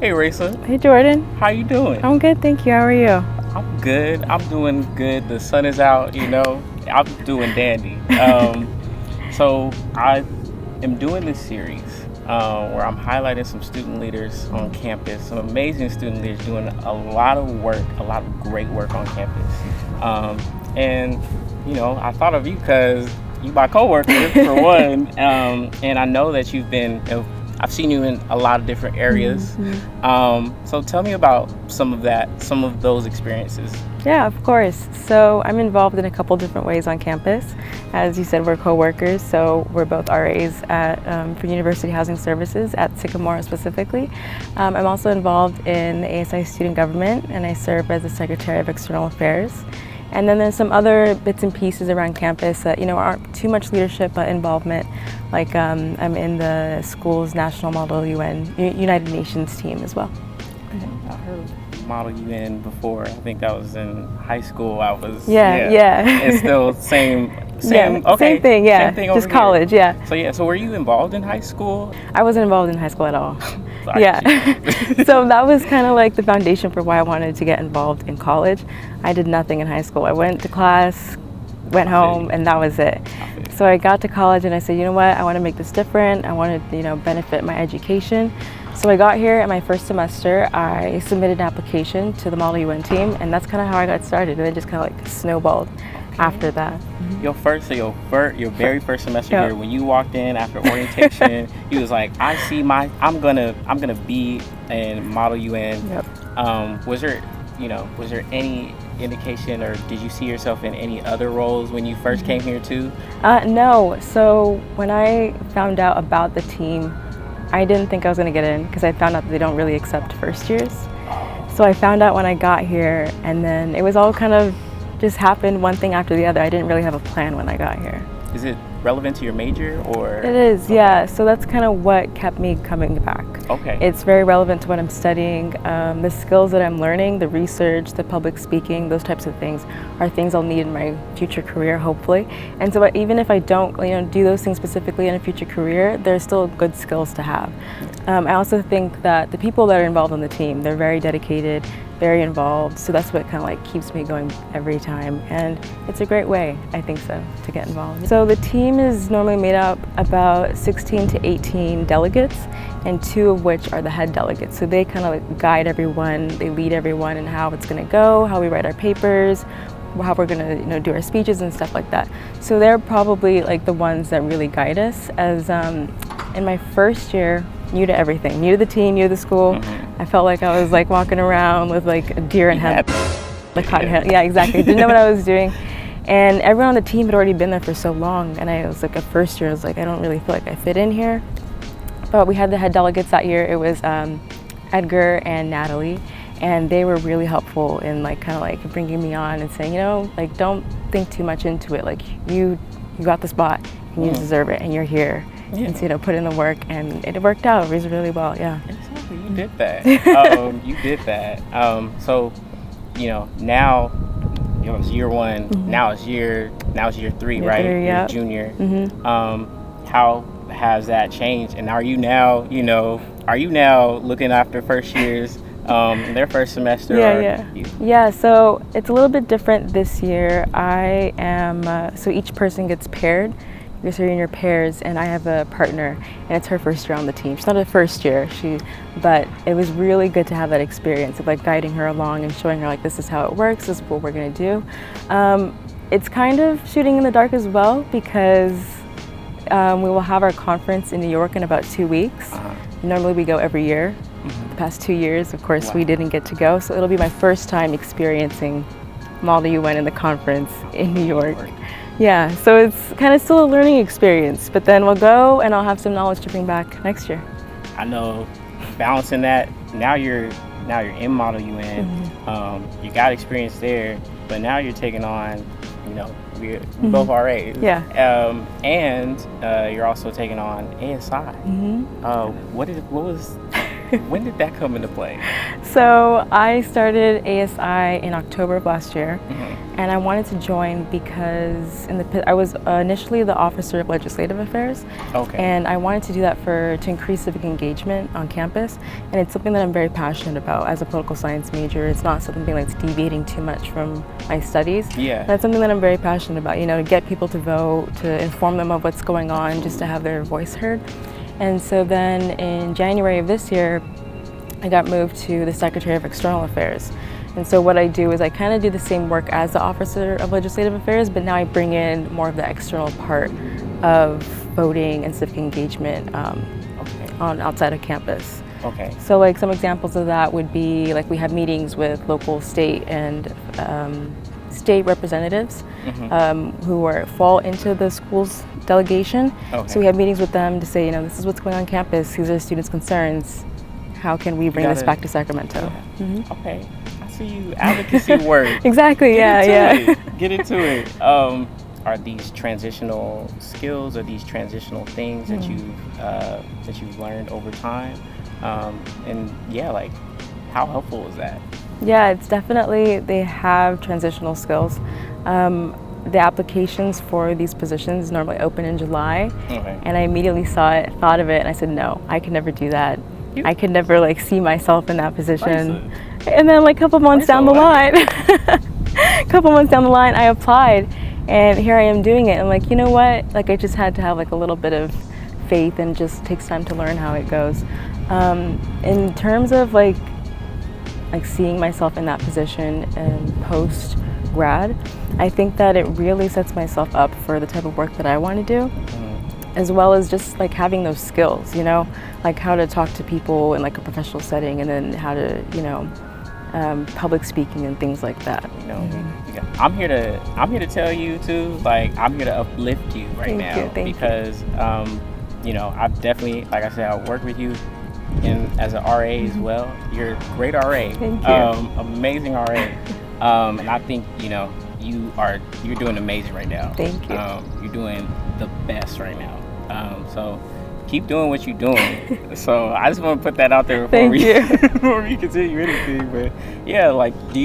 Hey, Raisa. Hey, Jordan. How you doing? I'm good, thank you. How are you? I'm good. I'm doing good. The sun is out, I'm doing dandy. So I am doing this series where I'm highlighting some student leaders on campus, some amazing student leaders doing a lot of work, a lot of great work on campus. I thought of you because you my coworker for one, and I know that I've seen you in a lot of different areas. So tell me about some of those experiences. Yeah, of course. So I'm involved in a couple different ways on campus. As you said, we're co-workers, so we're both RAs for University Housing Services at Sycamore specifically. I'm also involved in the ASI student government, and I serve as the Secretary of External Affairs. And then there's some other bits and pieces around campus that aren't too much leadership involvement. Like I'm in the school's National Model United Nations team as well. I heard Model UN before. I think that was in high school. Yeah. It's still same thing. Yeah, same thing over just college. here. Yeah. So were you involved in high school? I wasn't involved in high school at all. Sorry. Yeah. So that was kind of like the foundation for why I wanted to get involved in college. I did nothing in high school. I went to class, went home, and that was it. So I got to college and I said, you know what, I want to make this different. I want to, benefit my education. So I got here in my first semester, I submitted an application to the Model UN team, and that's kind of how I got started. And it just kind of like snowballed after that. Your very first semester here, when you walked in after orientation, you was like, I'm gonna be in Model UN. Yep. Was there any indication, or did you see yourself in any other roles when you first came here too? No. So when I found out about the team, I didn't think I was going to get in because I found out that they don't really accept first years. So I found out when I got here, and then it was all kind of just happened one thing after the other. I didn't really have a plan when I got here. Is it relevant to your major or? It is, okay. Yeah. So that's kind of what kept me coming back. Okay. It's very relevant to what I'm studying. The skills that I'm learning, the research, the public speaking, those types of things are things I'll need in my future career, hopefully. And so even if I don't, do those things specifically in a future career, they're still good skills to have. I also think that the people that are involved on the team, they're very dedicated, very involved, so that's what kind of like keeps me going every time, and it's a great way, I think so, to get involved. So the team is normally made up about 16 to 18 delegates, and 2 of which are the head delegates. So they kind of like guide everyone, they lead everyone in how it's going to go, how we write our papers, how we're going to do our speeches and stuff like that. So they're probably like the ones that really guide us. As in my first year, new to everything, new to the team, new to the school. I felt like I was like walking around with like a deer in headlights, like cotton head. Yeah, exactly. Didn't know what I was doing. And everyone on the team had already been there for so long. And I was like, at first year, I was like, I don't really feel like I fit in here. But we had the head delegates that year. It was Edgar and Natalie. And they were really helpful in like kind of like bringing me on and saying, like don't think too much into it. Like you got the spot and you deserve it and you're here. Yeah. And so, put in the work, and it worked out really well. Yeah. Exactly. You did that. You did that. So, now, it's year 1. Now it's year 3, right? You're a junior. How has that changed? And are you now looking after first years? Their first semester? Yeah, so it's a little bit different this year. I am, so each person gets paired. You're in your pairs, and I have a partner, and it's her first year on the team. She's not a first year, but it was really good to have that experience of like guiding her along and showing her like this is how it works, this is what we're gonna do. It's kind of shooting in the dark as well because we will have our conference in New York in about 2 weeks. Normally we go every year. The past 2 years, of course, we didn't get to go, so it'll be my first time experiencing Model UN in the conference in New York. Yeah, so it's kind of still a learning experience, but then we'll go and I'll have some knowledge to bring back next year. I know, balancing that, now you're in Model UN, you got experience there, but now you're taking on, we're both RAs. Yeah. And you're also taking on ASI. When did that come into play? So I started ASI in October of last year, And I wanted to join because I was initially the Officer of Legislative Affairs. Okay. And I wanted to do that to increase civic engagement on campus. And it's something that I'm very passionate about as a political science major. It's not something that's deviating too much from my studies. Yeah. That's something that I'm very passionate about, to get people to vote, to inform them of what's going on, just to have their voice heard. And so then in January of this year, I got moved to the Secretary of External Affairs. And so what I do is I kind of do the same work as the Officer of Legislative Affairs, but now I bring in more of the external part of voting and civic engagement outside of campus. Okay. So like some examples of that would be like we have meetings with local, state, and state representatives who fall into the school's delegation. Okay. So we have meetings with them to say, this is what's going on campus, these are students' concerns, how can we bring this back to Sacramento? Yeah. Okay. You advocacy work. Exactly. Get into it. Are these transitional skills or these transitional things that you've learned over time? And like how helpful is that? Yeah, it's definitely, they have transitional skills. The applications for these positions normally open in July. Okay. And I immediately thought of it, and I said, no, I can never do that. I could never see myself in that position. And then a couple months down the line, I applied, and here I am doing it. I'm you know what? I just had to have a little bit of faith, and just takes time to learn how it goes. In terms of seeing myself in that position and post grad, I think that it really sets myself up for the type of work that I want to do, as well as just having those skills, how to talk to people in a professional setting, and then how to, public speaking and things like that. I'm here to tell you too, I'm here to uplift you right now. Because I've definitely, like I said, I'll work with you as an RA as well. You're a great RA. Thank you. Amazing RA. And I think you're doing amazing right now. Thank you. You're doing the best right now. So keep doing what you're doing. So I just want to put that out there before we continue anything. But do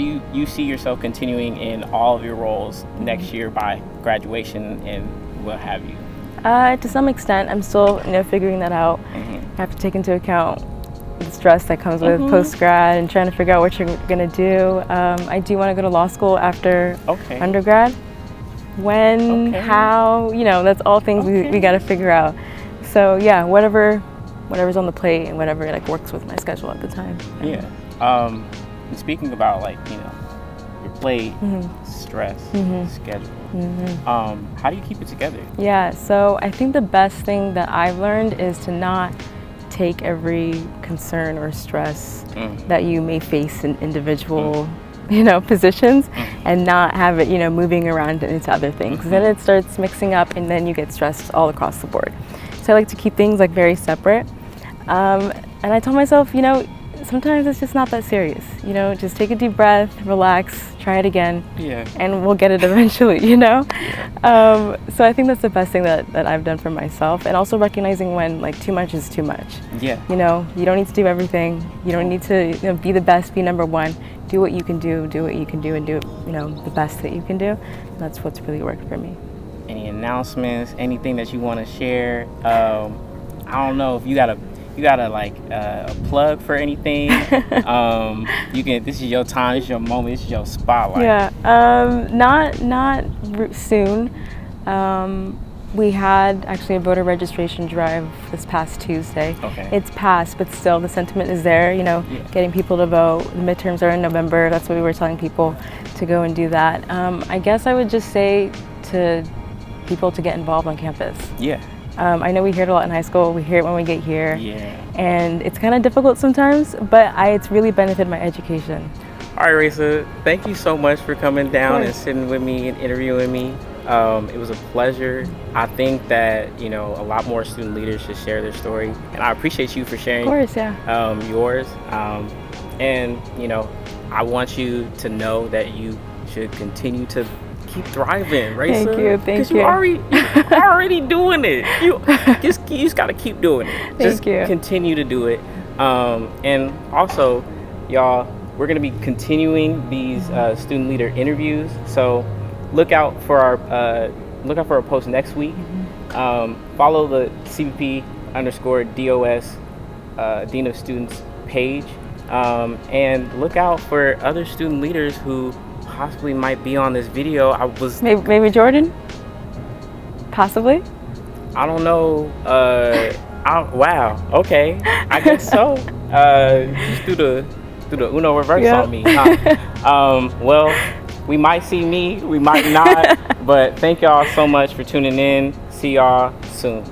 you see yourself continuing in all of your roles next year by graduation and what have you? To some extent, I'm still figuring that out. I have to take into account the stress that comes with post-grad and trying to figure out what you're going to do. I do want to go to law school after undergrad. When, how, that's all things we got to figure out. So yeah, whatever's on the plate and whatever works with my schedule at the time. Yeah. And speaking about your plate, stress, schedule, how do you keep it together? Yeah, so I think the best thing that I've learned is to not take every concern or stress that you may face in individual positions and not have it, moving around into other things. Then it starts mixing up, and then you get stressed all across the board. So I like to keep things very separate. And I told myself, sometimes it's just not that serious. Just take a deep breath, relax, try it again, and we'll get it eventually, So I think that's the best thing that I've done for myself, and also recognizing when too much is too much. Yeah. You don't need to do everything. You don't need to be the best, be number one. Do what you can do what you can do, and do it, the best that you can do. And that's what's really worked for me. Any announcements, anything that you want to share? I don't know if you got a plug for anything. You can. This is your time. This is your moment. This is your spotlight. Yeah. Not soon. We had actually a voter registration drive this past Tuesday. Okay. It's passed, but still the sentiment is there, getting people to vote. The midterms are in November. That's what we were telling people, to go and do that. I guess I would just say to people to get involved on campus. Yeah. I know we hear it a lot in high school. We hear it when we get here. Yeah. And it's kind of difficult sometimes, but it's really benefited my education. All right, Raisa, thank you so much for coming down and sitting with me and interviewing me. It was a pleasure. I think that, a lot more student leaders should share their story. And I appreciate you for sharing yours. And, I want you to know that you should continue to keep thriving, Raisa. Thank you. Because you're already doing it. You just got to keep doing it. Thank you. Continue to do it. And also, y'all, we're going to be continuing these student leader interviews. So look out for our post next week. Follow the CPP_DOS Dean of Students page, and look out for other student leaders who possibly might be on this video. Maybe Jordan, possibly. I don't know. Wow. Okay. I guess so. Just do the Uno reverse on me. Huh? Well, we might see me, we might not. But thank y'all so much for tuning in. See y'all soon.